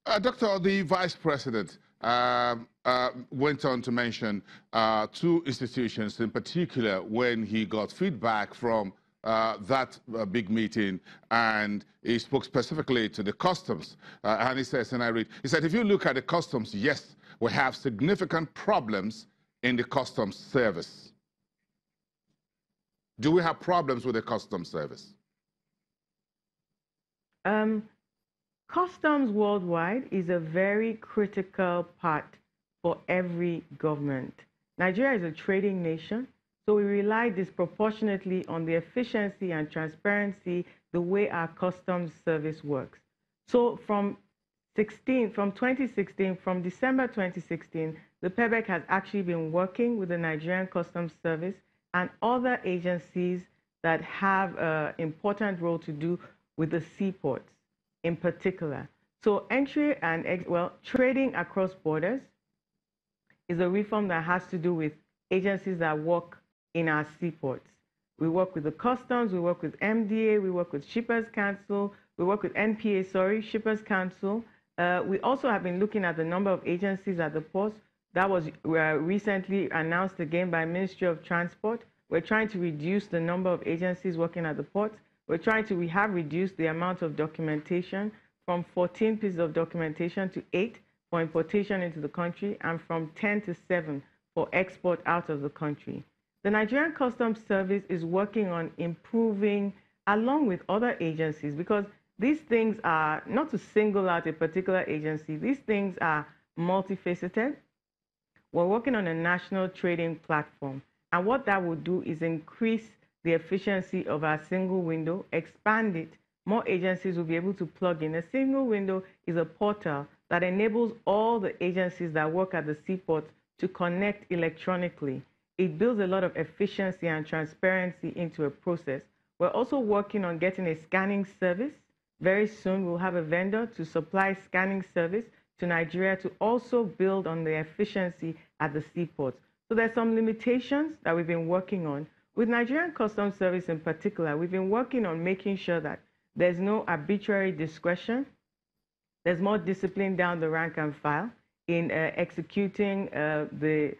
Doctor, the Vice President went on to mention two institutions in particular when he got feedback from that big meeting, and he spoke specifically to the customs. And he says, and I read, he said, if you look at the customs, yes, we have significant problems in the customs service. Do we have problems with the customs service? Customs worldwide is a very critical part for every government. Nigeria is a trading nation, so we rely disproportionately on the efficiency and transparency, the way our customs service works. So from December 2016, the PEBEC has actually been working with the Nigerian Customs Service and other agencies that have an important role to do with the seaports in particular. So entry and trading across borders is a reform that has to do with agencies that work in our seaports. We work with the customs, we work with MDA, we work with Shippers Council, we work with Shippers Council. We also have been looking at the number of agencies at the ports. That was recently announced again by Ministry of Transport. We're trying to reduce the number of agencies working at the ports. We have reduced the amount of documentation from 14 pieces of documentation to 8 for importation into the country and from 10 to 7 for export out of the country. The Nigerian Customs Service is working on improving along with other agencies, because these things are not to single out a particular agency. These things are multifaceted. We're working on a national trading platform, and what that will do is increase the efficiency of our single window, expand it. More agencies will be able to plug in. A single window is a portal that enables all the agencies that work at the seaport to connect electronically. It builds a lot of efficiency and transparency into a process. We're also working on getting a scanning service. Very soon, we'll have a vendor to supply scanning service to Nigeria to also build on the efficiency at the seaports. So there's some limitations that we've been working on. With Nigerian Customs Service in particular, we've been working on making sure that there's no arbitrary discretion. There's more discipline down the rank and file in executing the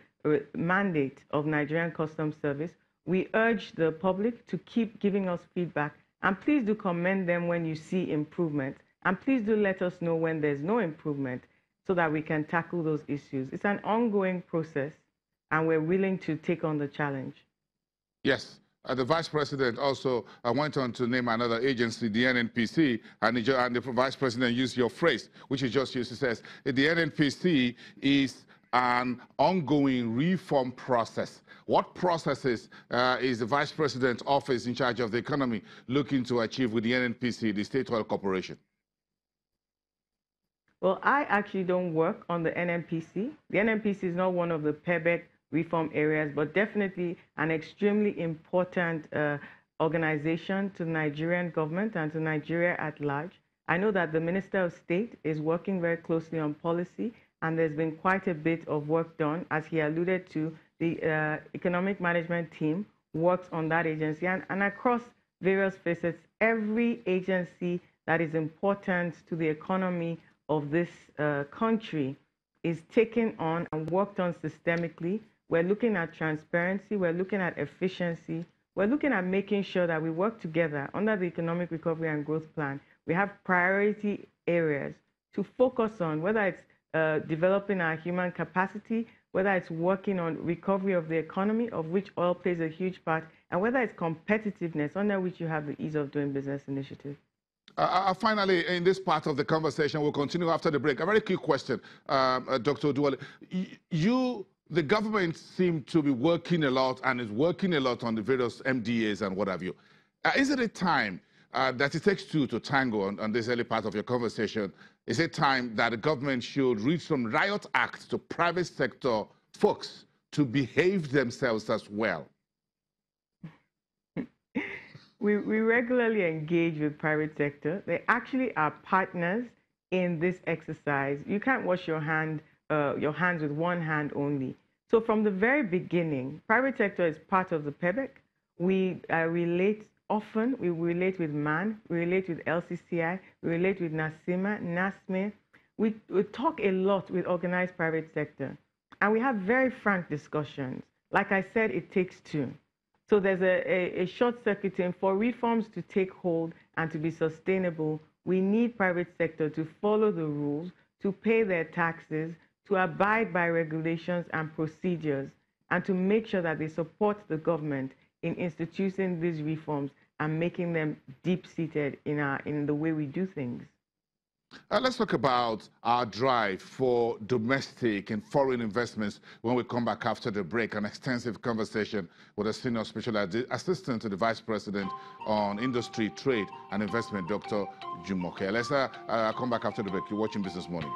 mandate of Nigerian Customs Service. We urge the public to keep giving us feedback, and please do commend them when you see improvement, and please do let us know when there's no improvement so that we can tackle those issues. It's an ongoing process, and we're willing to take on the challenge. Yes. The Vice President also went on to name another agency, the NNPC, and the Vice President used your phrase, which he just used. He says, the NNPC is an ongoing reform process. What processes is the Vice President's office in charge of the economy looking to achieve with the NNPC, the State Oil Corporation? Well, I actually don't work on the NNPC. The NNPC is not one of the PEBEC reform areas, but definitely an extremely important organization to the Nigerian government and to Nigeria at large. I know that the Minister of State is working very closely on policy, and there's been quite a bit of work done. As he alluded to, the economic management team works on that agency, and across various facets, every agency that is important to the economy of this country is taken on and worked on systemically. We're looking at transparency, we're looking at efficiency, we're looking at making sure that we work together under the Economic Recovery and Growth Plan. We have priority areas to focus on, whether it's developing our human capacity, whether it's working on recovery of the economy, of which oil plays a huge part, and whether it's competitiveness, under which you have the Ease of Doing Business initiative. Finally, in this part of the conversation, we'll continue after the break. A very quick question, Dr. Oduwole. The government seems to be working a lot and is working a lot on the various MDAs and what have you. Is it a time that it takes two to tango on this early part of your conversation? Is it time that the government should read some riot acts to private sector folks to behave themselves as well? We regularly engage with private sector. They actually are partners in this exercise. You can't wash your hands with one hand only. So from the very beginning, private sector is part of the PEBEC. We relate often. We relate with MAN, we relate with LCCI, we relate with NASIMA, NASME. we talk a lot with organized private sector, and we have very frank discussions. Like I said, it takes two. So there's a short-circuiting. For reforms to take hold and to be sustainable, we need private sector to follow the rules, to pay their taxes, to abide by regulations and procedures, and to make sure that they support the government in instituting these reforms and making them deep-seated in the way we do things. Let's talk about our drive for domestic and foreign investments when we come back after the break. An extensive conversation with a senior special assistant to the Vice President on Industry, Trade and Investment, Dr. Jumoke. Let's come back after the break. You're watching Business Morning.